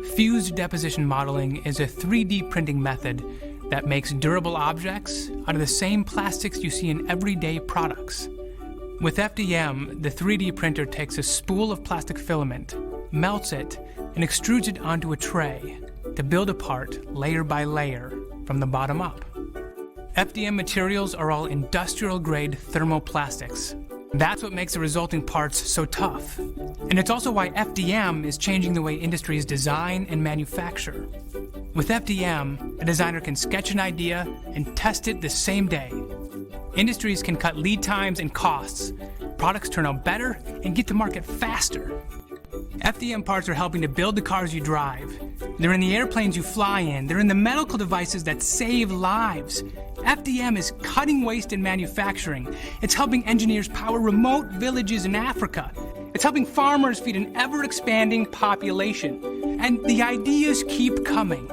Fused deposition modeling is a 3D printing method that makes durable objects out of the same plastics you see in everyday products. With FDM, the 3D printer takes a spool of plastic filament, melts it, and extrudes it onto a tray to build a part layer by layer from the bottom up. FDM materials are all industrial-grade thermoplastics. That's what makes the resulting parts so tough. And it's also why FDM is changing the way industries design and manufacture. With FDM, a designer can sketch an idea and test it the same day. Industries can cut lead times and costs. Products turn out better and get to market faster. FDM parts are helping to build the cars you drive. They're in the airplanes you fly in. They're in the medical devices that save lives. FDM is cutting waste in manufacturing. It's helping engineers power remote villages in Africa. It's helping farmers feed an ever-expanding population. And the ideas keep coming.